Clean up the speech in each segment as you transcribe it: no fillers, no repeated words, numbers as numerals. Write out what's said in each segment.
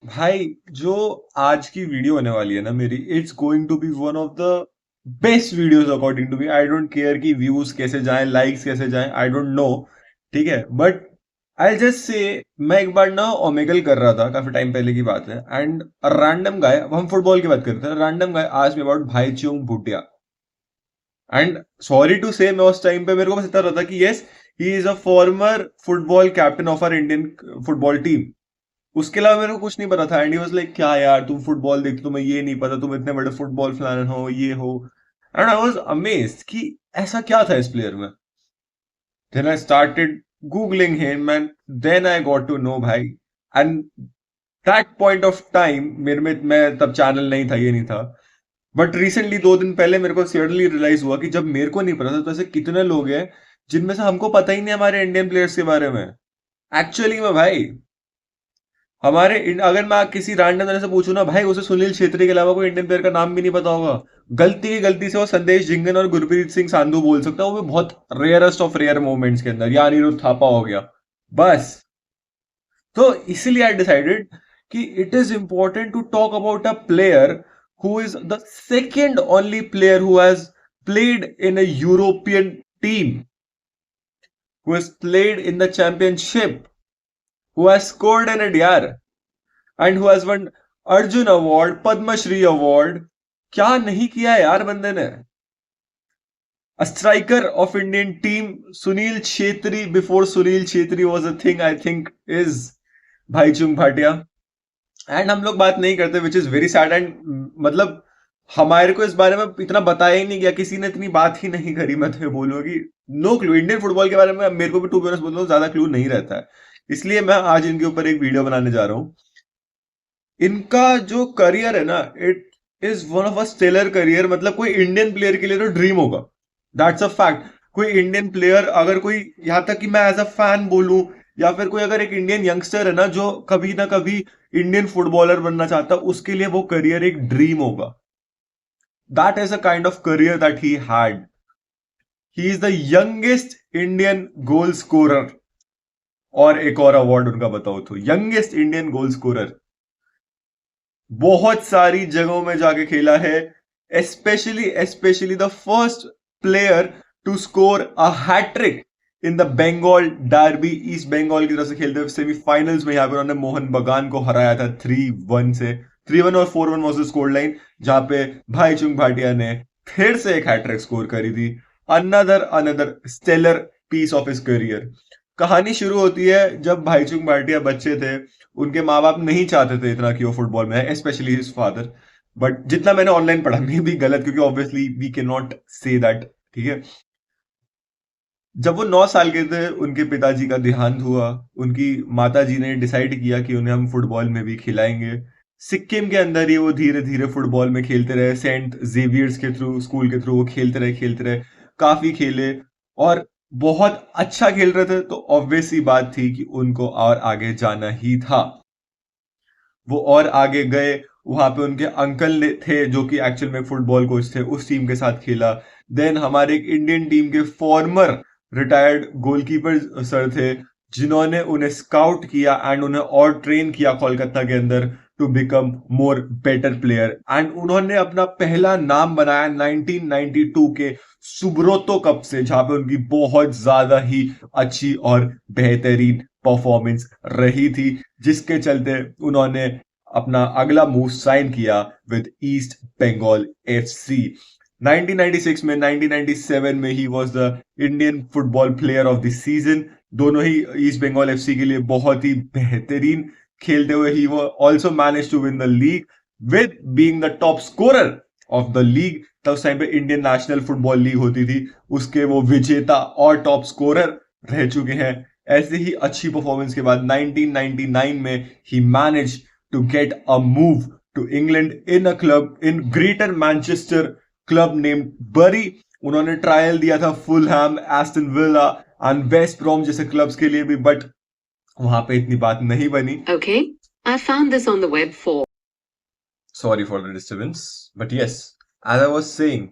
भाई, जो आज की वीडियो होने वाली है ना मेरी, it's going to be one of the best videos according to me. I don't care कि व्यूज कैसे जाएं, लाइक्स कैसे जाएं, आई डोंट नो। ठीक है, बट आई जस्ट से, मैं एक बार ना ओमेगल कर रहा था, काफी टाइम पहले की बात है, एंड रैंडम गाय, हम फुटबॉल की बात करते हैं, रैंडम गाय आज me about Bhaichung Bhutia. And sorry to say, मैं उस टाइम पे मेरे को बस इतना रहा था कि yes, he is a former football captain of our Indian football team. उसके अलावा मेरे को कुछ नहीं पता था। एंड ही वाज लाइक, क्या यार तुम फुटबॉल देखते, तुम्हें ये नहीं पता, तुम इतने बड़े फुटबॉल फैन हो, ये हो। एंड आई वाज अमेज्ड कि ऐसा क्या था इस प्लेयर में। Then I started googling him and then I got to know भाई। And that point of time मेरे में, मैं तब चैनल नहीं था, ये नहीं था, बट रिसेंटली 2 दिन पहले मेरे को सडनली रियलाइज हुआ कि जब मेरे को नहीं पता था तो ऐसे कितने लोग हैं जिनमें से हमको पता ही नहीं हमारे इंडियन प्लेयर्स के बारे में। एक्चुअली में भाई, अगर मैं किसी रैंडम जने से पूछूं ना भाई, उसे सुनील छेत्री के अलावा कोई इंडियन प्लेयर का नाम भी नहीं पता होगा। गलती से वो संदेश जिंगन और गुरप्रीत सिंह सांधू बोल सकता है, वो भी बहुत रेयरेस्ट ऑफ रेयर मोमेंट्स के अंदर, या अनिरुद्ध थापा हो गया बस। तो इसीलिए आई डिसाइडेड कि it is important to talk about a player who is the second only player who has played in a European team, who has played in the championship, who has scored in it यार, and who has won Arjuna award, Padma Shri award. क्या नहीं किया है यार बंदे ने। A striker of Indian team, Sunil Chhetri, before Sunil Chhetri was a thing, I think is Bhaichung Bhatia. And हम लोग बात नहीं करते, which is very sad. And मतलब हमारे को इस बारे में इतना बताया ही नहीं गया, किसी ने इतनी बात ही नहीं करी। मैं तो ये बोलूंगा कि नो क्लू इंडियन फुटबॉल के बारे में, मेरे को भी टू बी ऑनेस्ट बोल रहा हूं, ज्यादा क्लू नहीं रहता है। इसलिए मैं आज इनके ऊपर एक वीडियो बनाने जा रहा हूं। इनका जो करियर है ना, it is one of a stellar career. मतलब कोई इंडियन प्लेयर के लिए तो ड्रीम होगा, दैट्स अ फैक्ट। कोई इंडियन प्लेयर, अगर कोई, यहां तक कि मैं एज अ फैन बोलूं, या फिर कोई अगर एक इंडियन यंगस्टर है ना जो कभी ना कभी इंडियन फुटबॉलर बनना चाहता, उसके लिए वो करियर एक ड्रीम होगा। That is a kind of career that he had. He is the youngest Indian goal scorer. और एक और अवार्ड उनका बताओ तो, यंगेस्ट इंडियन गोल स्कोरर। बहुत सारी जगहों में जाके खेला है, specially the first player to score a hat-trick in the Bengal derby. East Bengal की तरफ से खेलते हुए सेमीफाइनल्स में यहाँ पे उन्होंने मोहन बगान को हराया था 3-1 से। 3-1 और 4-1 वाज द स्कोर लाइन, जहां पे भाईचुंग भाटिया ने फिर से एक हैट्रिक स्कोर करी थी। Another another stellar piece of his career. कहानी शुरू होती है जब भाईचुंग भाटिया बच्चे थे। उनके माँ बाप नहीं चाहते थे इतना कि वो फुटबॉल में है, स्पेशली हिज फादर। बट जितना मैंने ऑनलाइन पढ़ा, मे भी गलत, क्योंकि obviously we can not say that. ठीक है, जब वो 9 साल के थे उनके पिताजी का देहांत हुआ। उनकी माता जी ने डिसाइड किया कि उन्हें हम फुटबॉल में भी खिलाएंगे। सिक्किम के अंदर ही वो धीरे धीरे फुटबॉल में खेलते रहे, सेंट जेवियर्स के थ्रू, स्कूल के थ्रू वो खेलते रहे, काफी खेले, और बहुत अच्छा खेल रहे थे। तो ऑब्वियस सी बात थी कि उनको और आगे जाना ही था। वो और आगे गए। वहां पे उनके अंकल थे जो कि एक्चुअल में फुटबॉल कोच थे, उस टीम के साथ खेला। देन हमारे एक इंडियन टीम के फॉर्मर रिटायर्ड गोलकीपर सर थे, जिन्होंने उन्हें स्काउट किया एंड उन्हें और ट्रेन किया कोलकाता के अंदर to become more better player. And उन्होंने अपना पहला नाम बनाया 1992 के सुब्रोतो कप से, जहां पे उनकी बहुत ज्यादा ही अच्छी और बेहतरीन परफॉर्मेंस रही थी, जिसके चलते उन्होंने अपना अगला मूव साइन किया विद ईस्ट बंगाल एफसी। 1996 में, 1997 में he was the Indian football player of the season. दोनों ही ईस्ट बंगाल एफसी के लिए बहुत ही बेहतरीन खेलते हुए ही वो also manage to win the league with being the top scorer of the league. तब उस टाइम पे इंडियन नेशनल फुटबॉल लीग होती थी, उसके वो विजेता और टॉप स्कोरर रह चुके हैं। ऐसे ही अच्छी परफॉर्मेंस के बाद 1999 में ही manage to get a move to England in a club in Greater Manchester, club named Bury. उन्होंने ट्रायल दिया था Fulham, Aston Villa and West Brom जैसे क्लब्स के लिए भी, बट वहां पे इतनी बात नहीं बनी। Okay, I found this on the web for. Sorry for the disturbance, but yes, as I was saying,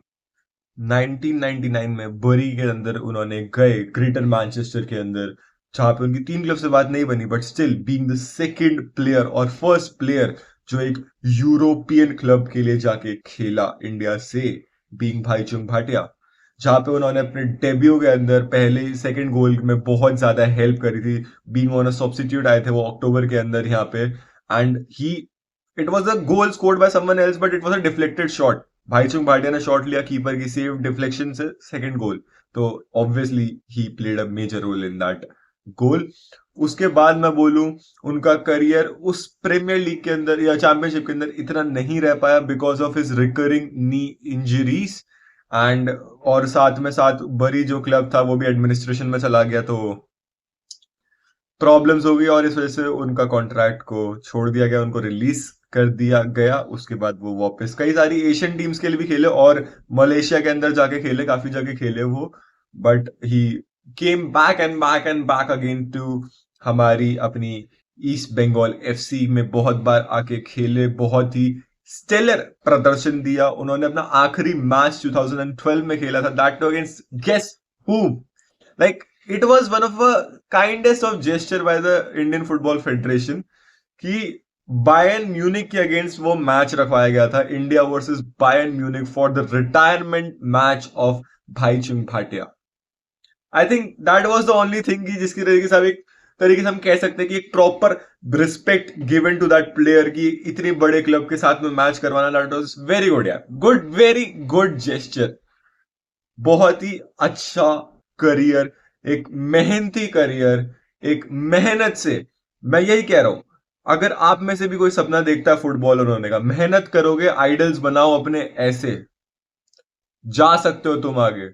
1999 में बरी के अंदर उन्होंने गए, ग्रेटर मैनचेस्टर के अंदर, जहां पे उनकी 3 क्लब से बात नहीं बनी, but still being the second player और फर्स्ट प्लेयर जो एक यूरोपियन क्लब के लिए जाके खेला इंडिया से, बीइंग भाईचुंग भाटिया, जहां पे उन्होंने अपने डेब्यू के अंदर पहले सेकंड गोल में बहुत ज्यादा हेल्प करी थी। बीइंग ऑन अ सब्स्टिट्यूट आए थे वो अक्टूबर के अंदर यहाँ पे, and he it was a goal scored by someone else but it was a deflected shot. Bhaichung Bhatia ने शॉट लिया कीपर की सेव डिफ्लेक्शन से, सेकंड गोल, तो obviously he played a major role in that goal. उसके बाद मैं बोलूं, उनका करियर उस प्रीमियर लीग के अंदर या चैंपियनशिप के अंदर इतना नहीं रह पाया because of his recurring knee injuries, and और साथ में साथ बरी जो क्लब था वो भी एडमिनिस्ट्रेशन में चला गया, तो प्रॉब्लम्स हो गई और इस वजह से उनका कॉन्ट्रैक्ट को छोड़ दिया गया, उनको रिलीज कर दिया गया। उसके बाद वो वापस कई सारी एशियन टीम्स के लिए भी खेले और मलेशिया के अंदर जाके खेले, काफी जगह खेले वो, but he came back and back and back again to हमारी अपनी ईस्ट बंगाल एफसी में बहुत बार आके खेले, बहुत ही स्टेलर प्रदर्शन दिया उन्होंने। अपना आखिरी मैच 2012 में खेला था, that against guess who, like it was one of the kindest of gesture by the Indian Football Federation कि बायर्न म्यूनिक के अगेंस्ट वो मैच रखवाया गया था, India versus Bayern Munich for the retirement match of Bhaichung Bhatia. I think that was the only thing कि जिसकी तरीके से एक तरीके से हम कह सकते हैं कि एक proper respect given to that player की इतनी बड़े क्लब के साथ में मैच करवाना, दैट वाज वेरी गुड यार, गुड, वेरी गुड जेस्चर, बहुत ही अच्छा करियर, एक मेहनती करियर, एक मेहनत से। मैं यही कह रहा हूं, अगर आप में से भी कोई सपना देखता है फुटबॉलर होने का, मेहनत करोगे, आइडल्स बनाओ अपने, ऐसे जा सकते हो तुम आगे,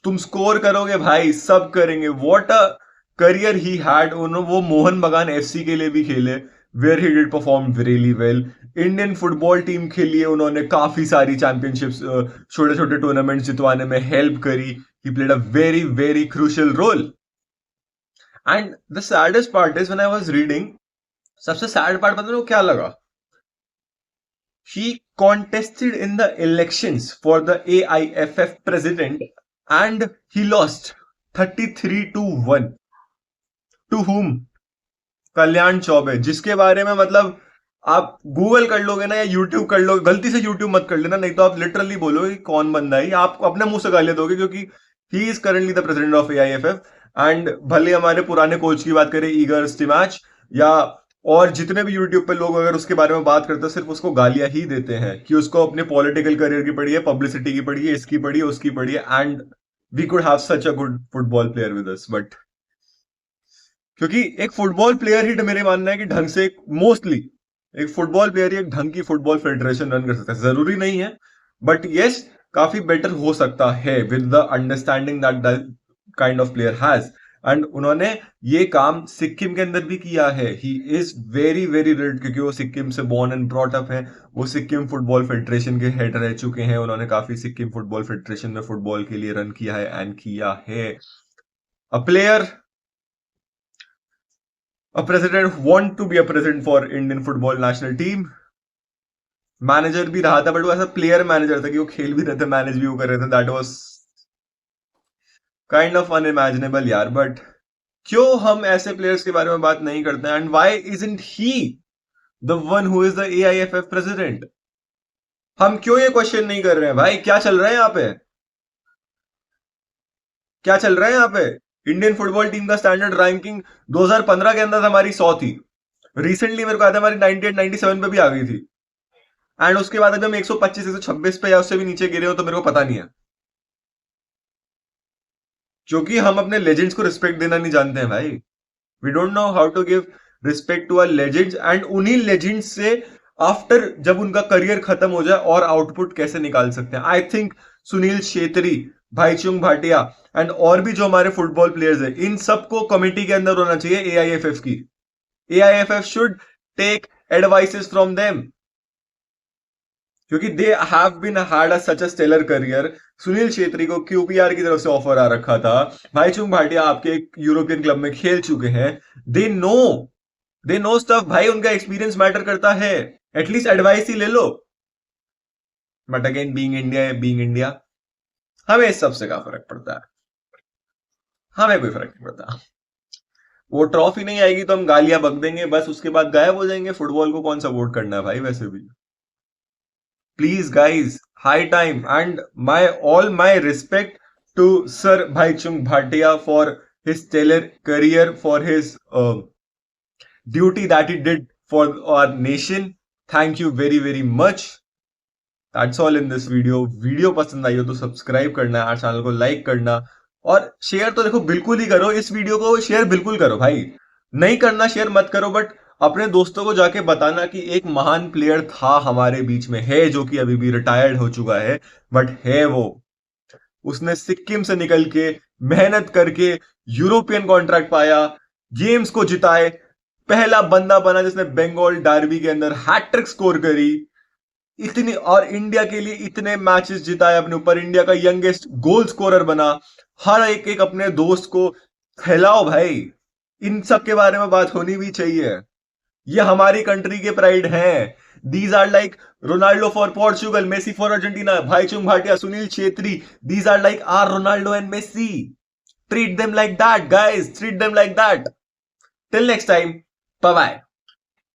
तुम स्कोर करोगे भाई, सब करेंगे। What a career he had. वो मोहन बगान एफसी के लिए भी खेले, where he did perform really well. Indian football team के लिए उन्होंने काफी सारी चैंपियनशिप्स, छोटे छोटे टूर्नामेंट जितवाने में हेल्प करी। He played a very very crucial role. And the saddest part is when I was reading, सबसे सैड पार्ट पता है क्या लगा? He contested in the elections for the AIFF president and he lost 33-1 to whom? कल्याण चौबे, जिसके बारे में मतलब आप गूगल कर लोगे ना या यूट्यूब कर लोगे, गलती से यूट्यूब मत कर लेना, नहीं तो आप लिटरली बोलोगे कि कौन बंदा है, आप अपने मुंह से गालियां दोगे, क्योंकि he is currently the president of AIFF। And भले हमारे पुराने कोच की बात करें ईगर स्टिमैच, या और जितने भी यूट्यूब पे लोग अगर उसके बारे में बात करते हैं सिर्फ उसको गालियां ही देते हैं कि उसको अपने पॉलिटिकल करियर की पड़ी है, पब्लिसिटी की पड़ी है, इसकी पड़ी है, उसकी पड़ी है, and we could have such a good football player with us. But क्योंकि एक फुटबॉल प्लेयर ही मेरे मानना है कि ढंग से, मोस्टली एक फुटबॉल प्लेयर ही एक ढंग की फुटबॉल फेडरेशन रन कर सकता है, जरूरी नहीं है, बट यस काफी बेटर हो सकता है with the understanding that the kind of player has. And उन्होंने ये काम सिक्किम के अंदर भी किया है। He is very very red, क्योंकि वो सिक्किम से बोर्न एंड ब्रॉट अप है, वो सिक्किम फुटबॉल फेडरेशन के हेड रह चुके हैं, उन्होंने काफी सिक्किम फुटबॉल फेडरेशन में फुटबॉल के लिए रन किया है एंड किया है। A player, a president want to be a president for Indian football national team। Manager भी रहा था, बट वो ऐसा प्लेयर मैनेजर था कि वो खेल भी रहे थे, मैनेज भी वो कर रहे थे, that was kind of unimaginable यार। बट क्यों हम ऐसे प्लेयर्स के बारे में बात नहीं करते हैं, and why isn't he the one who is the AIFF president? हम क्यों ये क्वेश्चन नहीं कर रहे हैं भाई? क्या चल रहा है यहाँ पे? क्या चल रहा है यहाँ पे? इंडियन फुटबॉल टीम का स्टैंडर्ड रैंकिंग 2015 के अंदर हमारी 100 थी, रिसेंटली मेरे को आता है हमारी 98 97 पे भी आ गई थी, एंड उसके बाद अगर हम 125 126 पे या उससे भी नीचे गिरे हो तो मेरे को पता नहीं है, क्योंकि हम अपने लेजेंड्स को रिस्पेक्ट देना नहीं जानते हैं भाई। We don't know how to give respect to our legends, and उन्हीं लेजेंड्स से आफ्टर जब उनका करियर खत्म हो जाए और आउटपुट कैसे निकाल सकते हैं। I think Sunil Chhetri, Bhaichung Bhatia and और भी जो हमारे फुटबॉल प्लेयर्स हैं, इन सबको कमेटी के अंदर होना चाहिए AIFF की। AIFF should take advices from them, क्योंकि they have been had a such a stellar career. Sunil Chhetri को QPR की तरफ से ऑफर आ रखा था, भाईचुंग भाटिया आपके यूरोपियन क्लब में खेल चुके हैं, दे नो स्टफ भाई, उनका एक्सपीरियंस मैटर करता है, एटलीस्ट एडवाइस ही ले लो। बट अगेन बीइंग इंडिया हमें इस सब से क्या फर्क पड़ता है? हमें कोई फर्क नहीं पड़ता। वो ट्रॉफी नहीं आएगी तो हम गालियां बक देंगे, बस उसके बाद गायब हो जाएंगे। फुटबॉल को कौन सपोर्ट करना है भाई वैसे भी। Please guys, high time, and my all my respect to sir Bhaichung Bhatia for his stellar career, for his duty that he did for our nation. Thank you very very much. That's all in this video. Video पसंद आई हो तो subscribe करना, और channel को like करना, और share तो देखो बिल्कुल ही करो। इस वीडियो को शेयर बिल्कुल करो भाई, नहीं करना शेयर मत करो, बट अपने दोस्तों को जाके बताना कि एक महान प्लेयर था हमारे बीच में, है, जो कि अभी भी रिटायर्ड हो चुका है, बट है वो। उसने सिक्किम से निकल के मेहनत करके यूरोपियन कॉन्ट्रैक्ट पाया, गेम्स को जिताए, पहला बंदा बना जिसने बंगाल डार्बी के अंदर हैट्रिक स्कोर करी, इतनी, और इंडिया के लिए इतने मैचेस जिताए अपने ऊपर, इंडिया का यंगेस्ट गोल स्कोरर बना। हर एक एक अपने दोस्त को खिलाओ भाई, इन सब के बारे में बात होनी भी चाहिए। ये हमारी कंट्री के प्राइड हैं। These are like Ronaldo for Portugal, Messi for Argentina, Bhaichung Bhatia, Sunil Chhetri, these are like our Ronaldo and Messi. Treat them like that guys, treat them like that. Till next time, bye bye.